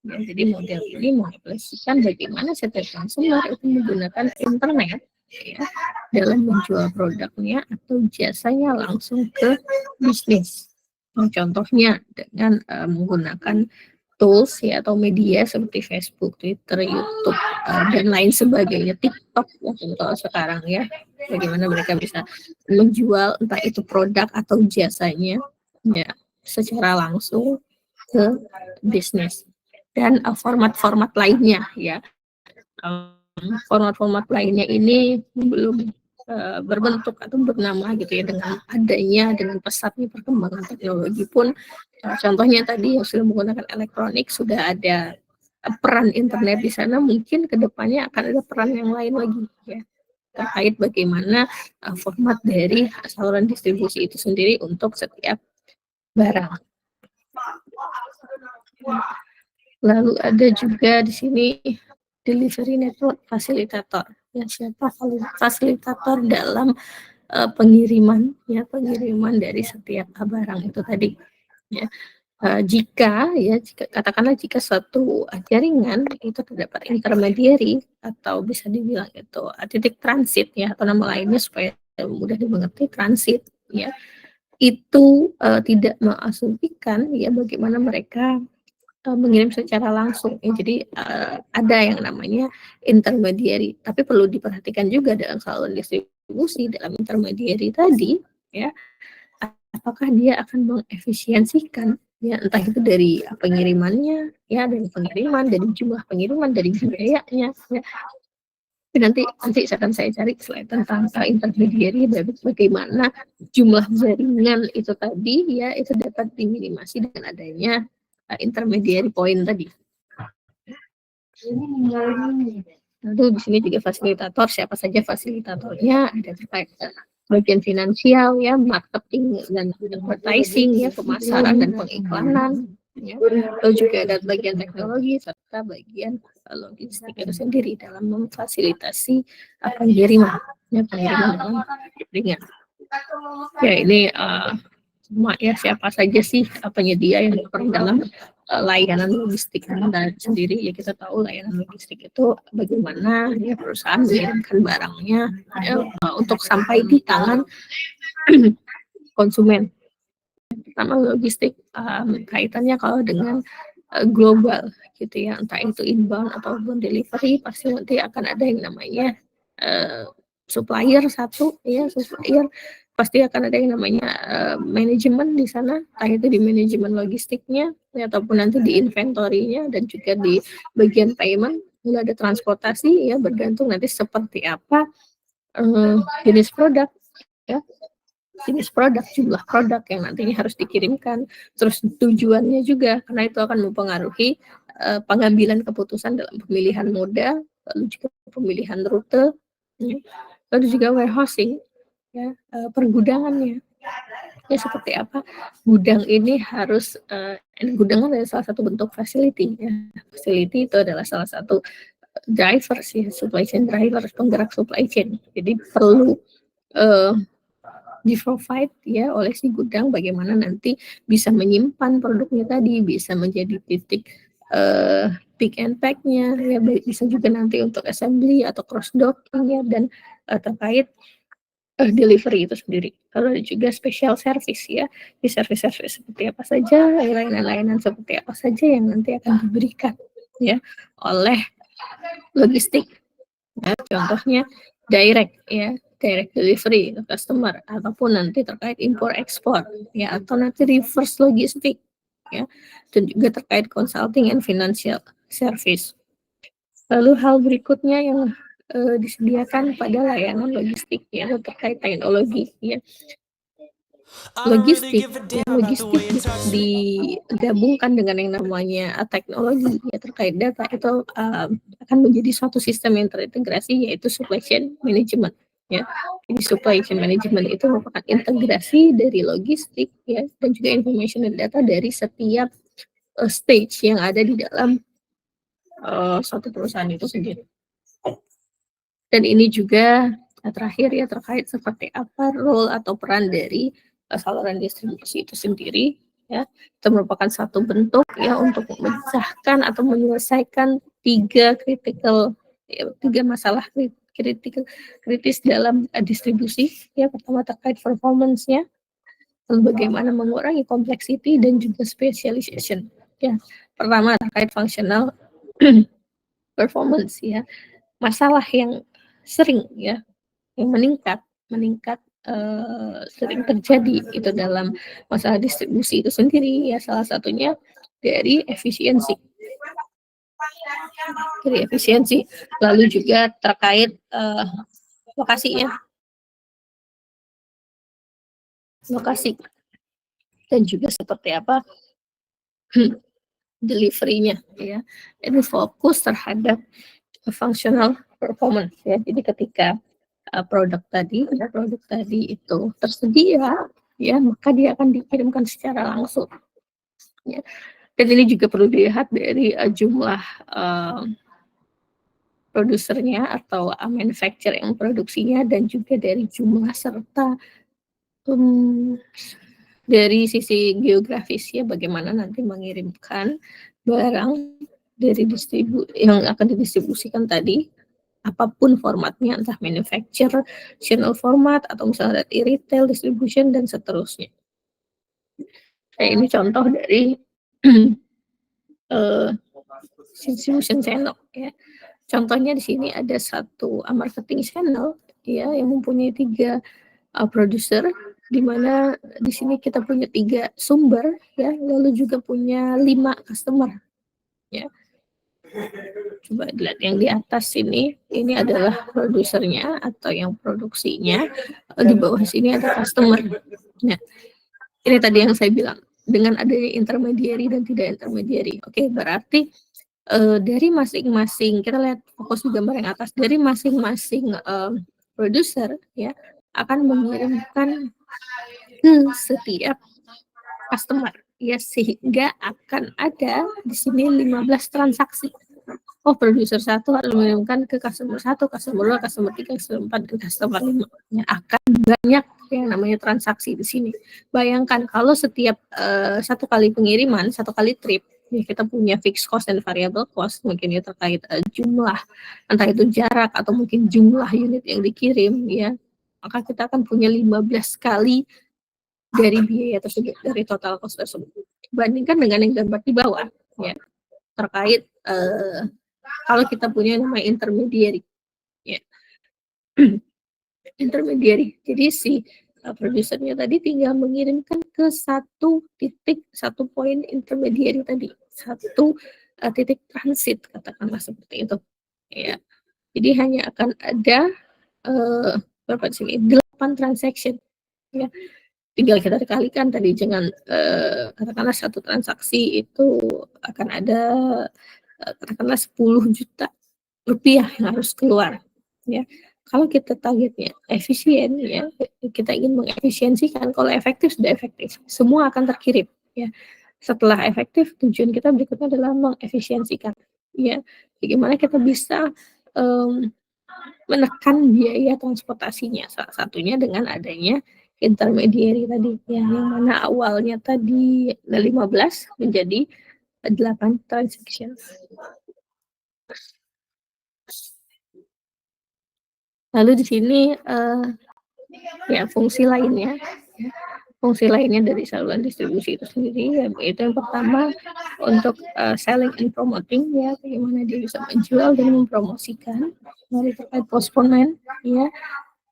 Ya, jadi model ini mengaplikasikan bagaimana setiap consumer itu menggunakan internet ya, dalam menjual produknya atau jasanya langsung ke bisnis. Contohnya dengan, menggunakan tools ya atau media seperti Facebook, Twitter, YouTube, dan lain sebagainya, TikTok ya kalau sekarang ya. Bagaimana mereka bisa menjual entah itu produk atau jasanya ya secara langsung ke bisnis. Dan, format-format lainnya ya. Format-format lainnya ini belum, berbentuk atau bernama gitu ya, dengan pesatnya perkembangan teknologi pun, contohnya tadi yang sudah menggunakan elektronik sudah ada, peran internet di sana, mungkin ke depannya akan ada peran yang lain lagi ya, terkait bagaimana format dari saluran distribusi itu sendiri untuk setiap barang. Lalu ada juga di sini delivery network facilitator. Ya, siapa fasilitator dalam pengiriman dari setiap barang itu tadi. Ya. Jika katakanlah jika suatu jaringan itu terdapat intermediary atau bisa dibilang itu titik transit ya, atau nama lainnya supaya mudah dimengerti, transit ya, itu tidak mengasumsikan ya bagaimana mereka mengirim secara langsung ya. Jadi ada yang namanya intermediary, tapi perlu diperhatikan juga dalam saluran distribusi, dalam intermediary tadi ya, apakah dia akan mengefisiensikan ya, entah itu dari pengirimannya ya, dari pengiriman, dari jumlah pengiriman, dari biayanya ya. Nanti akan saya cari selain tentang intermediary, bagaimana jumlah jaringan itu tadi ya, itu dapat diminimasi dengan adanya intermediary point tadi. Lalu di sini juga fasilitator, siapa saja fasilitatornya, ada terkait bagian finansial ya, marketing dan advertising ya, pemasaran dan pengiklanan ya. Lalu juga ada bagian teknologi serta bagian logistik itu sendiri dalam memfasilitasi pengiriman ya, pengiriman dalam jaringan. Ya ini semua ya, siapa saja sih penyedia yang berperan dalam layanan logistik dan sendiri ya. Kita tahu layanan logistik itu bagaimana ya perusahaan mengirimkan barangnya ya, untuk sampai di tangan konsumen. Pertama logistik kaitannya kalau dengan global gitu ya, entah itu inbound ataupun delivery, pasti nanti akan ada yang namanya supplier satu ya, supplier pasti akan ada yang namanya manajemen di sana, entah itu di manajemen logistiknya ya, ataupun nanti di inventory-nya dan juga di bagian payment. Lalu ada transportasi ya, bergantung nanti seperti apa jenis produk ya, jenis produk, jumlah produk yang nantinya harus dikirimkan, terus tujuannya juga, karena itu akan mempengaruhi pengambilan keputusan dalam pemilihan moda, lalu juga pemilihan rute, ya. Lalu juga warehousing, ya, pergudangannya. Ya seperti apa gudang ini harus gudang adalah salah satu bentuk facility ya. Facility itu adalah salah satu driver sih, supply chain driver, penggerak supply chain. Jadi perlu di-provide ya oleh si gudang bagaimana nanti bisa menyimpan produknya tadi, bisa menjadi titik pick and pack-nya ya, bisa juga nanti untuk assembly atau cross docking ya, dan terkait delivery itu sendiri. Lalu ada juga special service ya, di service-service seperti apa saja, layanan-layanan seperti apa saja yang nanti akan diberikan ya oleh logistik. Ya, contohnya direct ya, direct delivery ke customer, ataupun nanti terkait impor ekspor ya, atau nanti reverse logistik ya, dan juga terkait consulting and financial service. Lalu hal berikutnya yang disediakan pada layanan logistik ya, terkait teknologi ya. Logistik digabungkan dengan yang namanya teknologi ya, terkait data itu akan menjadi suatu sistem yang terintegrasi, yaitu supply chain management ya. Jadi supply chain management itu merupakan integrasi dari logistik ya, dan juga information dan data dari setiap stage yang ada di dalam suatu perusahaan itu sendiri. Dan ini juga terakhir ya, terkait seperti apa role atau peran dari saluran distribusi itu sendiri ya. Itu merupakan satu bentuk ya untuk memecahkan atau menyelesaikan tiga masalah kritis dalam distribusi ya. Pertama terkait performance-nya, lalu bagaimana mengurangi complexity dan juga specialization ya. Pertama terkait functional performance ya, masalah yang sering ya, yang meningkat sering terjadi itu dalam masalah distribusi itu sendiri ya, salah satunya dari efisiensi. Lalu juga terkait lokasi dan juga seperti apa delivery-nya ya. Ini fokus terhadap functional performance ya. Jadi ketika produk tadi itu tersedia ya, maka dia akan dikirimkan secara langsung ya. Dan ini juga perlu dilihat dari jumlah produsernya atau manufacturer yang produksinya, dan juga dari jumlah serta dari sisi geografis ya, bagaimana nanti mengirimkan barang dari yang akan didistribusikan tadi, apapun formatnya, entah manufacturer, channel format, atau misalnya dari retail, distribution, dan seterusnya. Nah, ini contoh dari distribution channel ya. Contohnya di sini ada satu marketing channel ya yang mempunyai 3 produser, di mana di sini kita punya 3 sumber ya, lalu juga punya 5 customer ya. Coba lihat yang di atas ini adalah produsernya atau yang produksinya, di bawah sini ada customer. Nah, ini tadi yang saya bilang, dengan adanya intermediary dan tidak intermediary. Oke, berarti dari masing-masing, kita lihat fokus di gambar yang atas, dari masing-masing produser ya akan mengirimkan ke setiap customer ya, sehingga akan ada di sini 15 transaksi. Oh, produser 1 harus mengirimkan ke customer 1, customer 2, customer 3, customer 4, ke customer 5. Ya, akan banyak yang namanya transaksi di sini. Bayangkan kalau setiap 1 kali pengiriman, 1 kali trip, ya kita punya fixed cost dan variable cost, mungkin ya terkait jumlah, entah itu jarak atau mungkin jumlah unit yang dikirim ya, maka kita akan punya 15 kali dari biaya tersebut, dari total cost tersebut. Bandingkan dengan yang gambar di bawah ya, terkait kalau kita punya namanya intermediary ya. Intermediary, jadi si produsernya tadi tinggal mengirimkan ke satu poin intermediary tadi, satu titik transit, katakanlah seperti itu ya. Jadi hanya akan ada berapa di sini, 8 transaction ya. Tinggal kita dikalikan tadi dengan katakanlah satu transaksi itu akan ada katakanlah 10 juta rupiah yang harus keluar ya. Kalau kita targetnya efisien ya, kita ingin mengefisiensikan, kalau efektif sudah efektif, semua akan terkirim ya. Setelah efektif, tujuan kita berikutnya adalah mengefisiensikan ya. Bagaimana kita bisa menekan biaya transportasinya, salah satunya dengan adanya intermediary tadi ya, yang mana awalnya tadi 15 menjadi 8 transaction. Lalu di sini ya fungsi lainnya dari saluran distribusi itu sendiri, yaitu yang pertama untuk selling and promoting ya, bagaimana dia bisa menjual dan mempromosikan, lalu terkait postponement ya.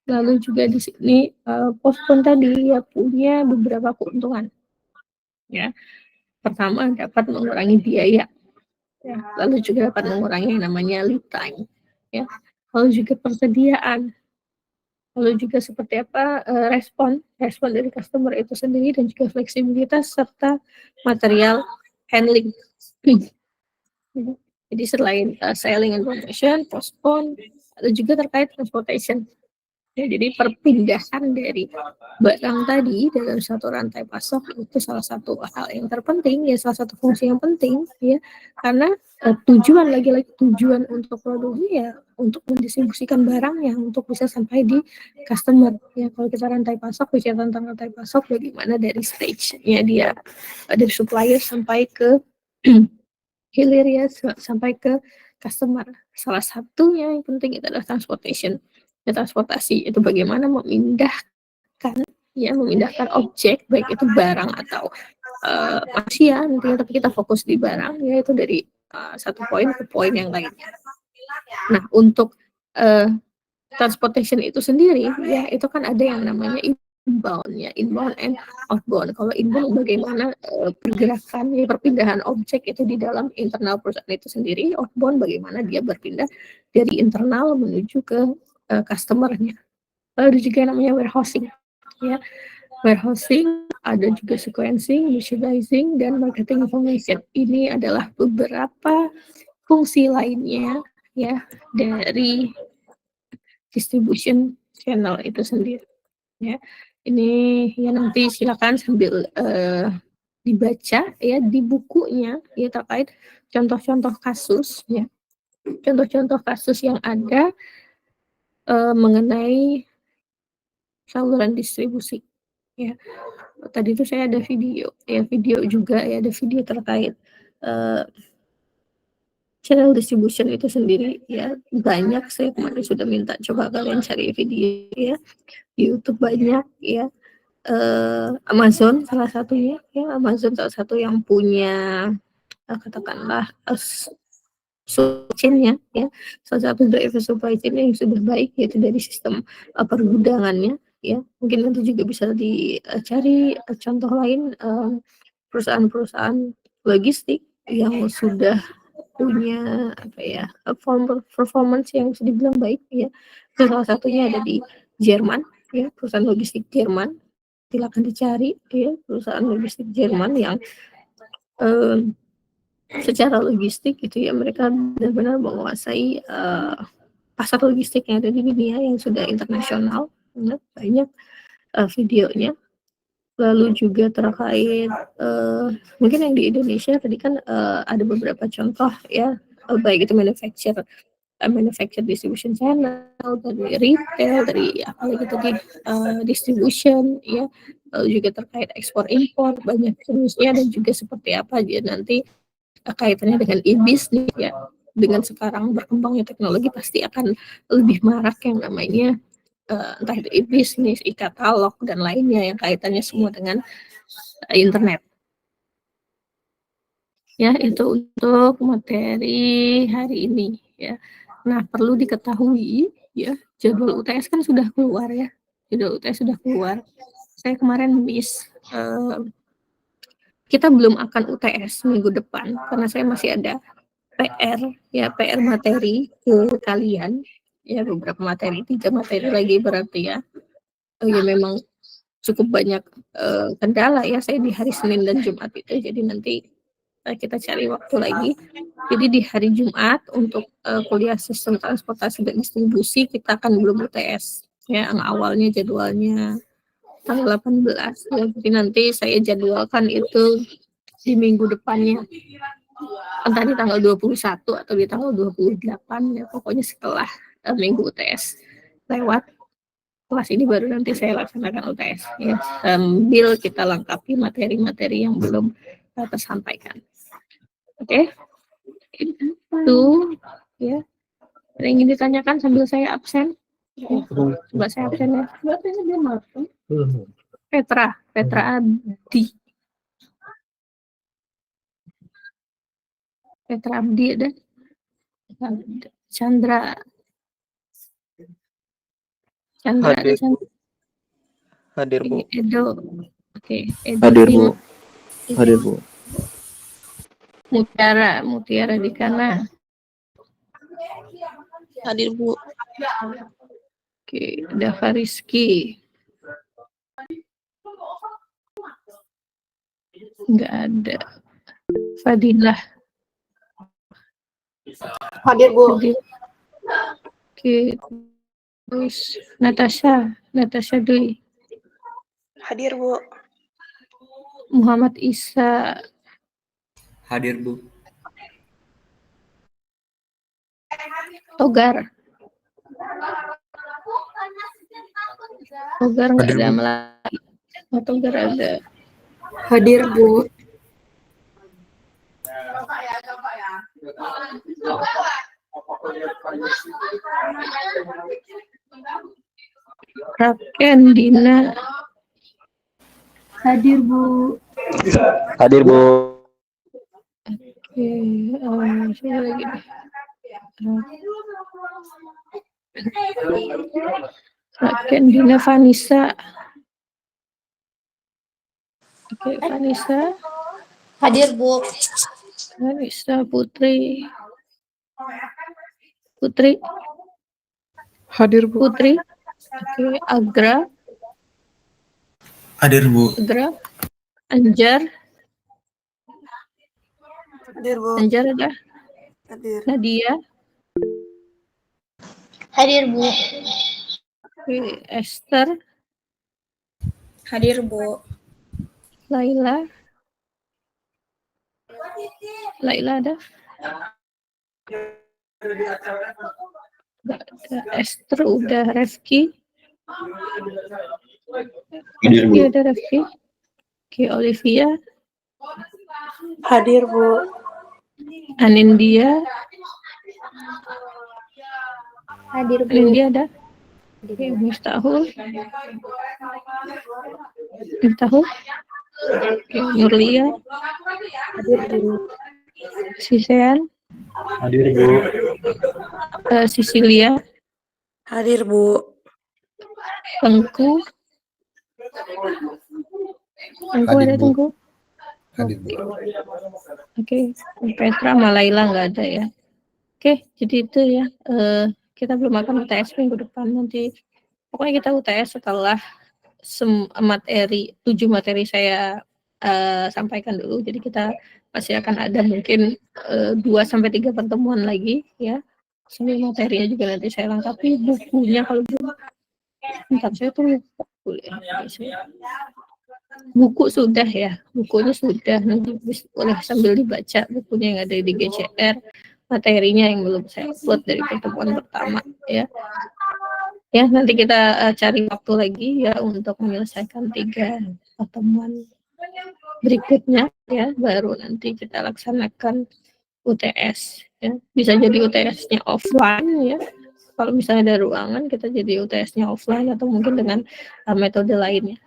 Lalu juga di sini postpone tadi ya punya beberapa keuntungan ya. Pertama, dapat mengurangi biaya ya, lalu juga dapat mengurangi yang namanya lead time ya, lalu juga persediaan, lalu juga seperti apa respon dari customer itu sendiri, dan juga fleksibilitas serta material handling. Jadi selain selling and promotion, postpone, lalu juga terkait transportation. Ya, jadi perpindahan dari barang tadi dalam satu rantai pasok itu salah satu hal yang terpenting ya, salah satu fungsi yang penting ya, karena tujuan untuk produksi ya untuk mendistribusikan barang yang untuk bisa sampai di customer ya. Kalau kita rantai pasok, bicara tentang rantai pasok, bagaimana dari stage-nya dia dari supplier sampai ke hilir ya, sampai ke customer. Salah satunya yang penting itu adalah transportation. Ya, transportasi itu bagaimana memindahkan objek, baik itu barang atau manusia nantinya, tapi kita fokus di barang yaitu dari satu poin ke poin yang lainnya. Nah, untuk transportation itu sendiri ya, itu kan ada yang namanya inbound and outbound. Kalau inbound bagaimana pergerakan ya, perpindahan objek itu di dalam internal perusahaan itu sendiri. Outbound bagaimana dia berpindah dari internal menuju ke customer-nya. Lalu juga namanya warehousing ya. warehousing, ada juga sequencing, merchandising, dan marketing information. Ini adalah beberapa fungsi lainnya ya dari distribution channel itu sendiri ya. Ini ya nanti silakan sambil dibaca ya di bukunya ya terkait contoh-contoh kasus ya. Contoh-contoh kasus yang ada mengenai saluran distribusi ya. Tadi itu saya ada video juga ya, ada video terkait channel distribution itu sendiri ya. Banyak, saya kemarin sudah minta coba kalian cari video ya di YouTube, banyak ya. Amazon salah satunya ya, Amazon salah satu yang punya katakanlah supply chain-nya ya, salah satu driver supply chain yang sudah baik yaitu dari sistem pergudangannya ya. Mungkin nanti juga bisa dicari contoh lain perusahaan-perusahaan logistik yang sudah punya apa ya, performance yang bisa dibilang baik ya. Salah satunya ada di Jerman ya, perusahaan logistik Jerman. Silakan dicari ya, perusahaan logistik Jerman yang secara logistik gitu ya, mereka benar-benar menguasai pasar logistik yang ada di dunia yang sudah internasional. Banyak videonya. Lalu juga terkait mungkin yang di Indonesia tadi kan ada beberapa contoh ya, baik itu manufacture distribution channel, dari retail, dari apalagi tadi distribution ya, lalu juga terkait ekspor impor banyak jenisnya, dan juga seperti apa aja nanti kaitannya dengan e-bisnis ya. Dengan sekarang berkembangnya teknologi pasti akan lebih marak yang namanya entah itu e-bisnis, e-katalog, dan lainnya yang kaitannya semua dengan internet. Ya, itu untuk materi hari ini ya. Nah, perlu diketahui ya, jadwal UTS kan sudah keluar ya. Jadwal UTS sudah keluar. Saya kemarin miss, kita belum akan UTS minggu depan karena saya masih ada PR ya, PR materi ke kalian ya, beberapa materi, 3 materi lagi berarti ya. Ya memang cukup banyak kendala ya saya di hari Senin dan Jumat itu, jadi nanti kita cari waktu lagi. Jadi di hari Jumat untuk kuliah sistem transportasi dan distribusi kita akan belum UTS ya, yang awalnya jadwalnya tanggal 18 ya, jadi nanti saya jadwalkan itu di minggu depannya, entah di tanggal 21 atau di tanggal 28 ya, pokoknya setelah minggu UTS lewat kelas ini baru nanti saya laksanakan UTS ya, sambil kita lengkapi materi-materi yang belum tersampaikan. Oke, itu ya. Ada yang ingin ditanyakan sambil saya absen? Coba saya absen ya. Petra Abdi. Petra Abdi ada. Chandra. Hadir. Ada Hadir, Bu. Edo. Oke, Edo. Hadir, Bu. Hadir, Bu. Mutiara Dikana. Hadir, Bu. Oke, ada Fariski. Enggak ada. Fadilah. Hadir, Bu. Oke, terus Natasha Dwi. Hadir, Bu. Muhammad Isa. Hadir, Bu. Togar nggak ada lagi. Togar ada. Hadir, Bu. Raken Dina. Hadir, Bu. Hadir, Bu. Oke, siapa lagi? Raken Dina Vanessa. Oke, Vanessa. Hadir, Bu. Vanessa Putri. Hadir, Bu. Putri. Oke, Agra. Hadir, Bu. Agra, Anjar, Hadir, Bu. Anjar ada, Hadir. Nadia, Hadir, Bu. Esther, Hadir, Bu. Laila, ada, nggak ada. Esther udah, Refki, Hadir, Bu. ada Refki, Oke, Olivia, Hadir, Bu. Anindya, Hadir, Bu. Anindya ada, Oke, Miftahul, Oke, Nurlia, Hadir, Bu. Sisean, Hadir, Bu. Sisilia, Hadir, Bu. Tengku, Hadir, ada Bu. Tengku. Hadir, Bu. Oke, Petra sama Laila nggak ada ya. Oke, jadi itu ya. Kita belum akan UTS minggu depan nanti. Pokoknya kita UTS setelah 7 materi saya sampaikan dulu. Jadi kita pasti akan ada mungkin 2-3 pertemuan lagi ya. Sambil materinya juga nanti saya lengkapi, bukunya kalau belum. Bentar, saya tuh lupa buku sudah ya, bukunya sudah, nanti boleh sambil dibaca bukunya yang ada di GCR, materinya yang belum saya upload dari pertemuan pertama ya. Ya, nanti kita cari waktu lagi ya untuk menyelesaikan 3 pertemuan berikutnya ya, baru nanti kita laksanakan UTS ya. Bisa jadi UTS-nya offline ya. Kalau misalnya ada ruangan, kita jadi UTS-nya offline atau mungkin dengan metode lainnya.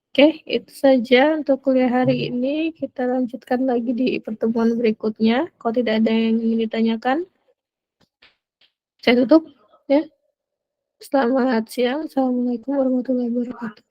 Oke, itu saja untuk kuliah hari ini. Kita lanjutkan lagi di pertemuan berikutnya. Kalau tidak ada yang ingin ditanyakan, saya tutup ya. Selamat siang. Assalamualaikum warahmatullahi wabarakatuh.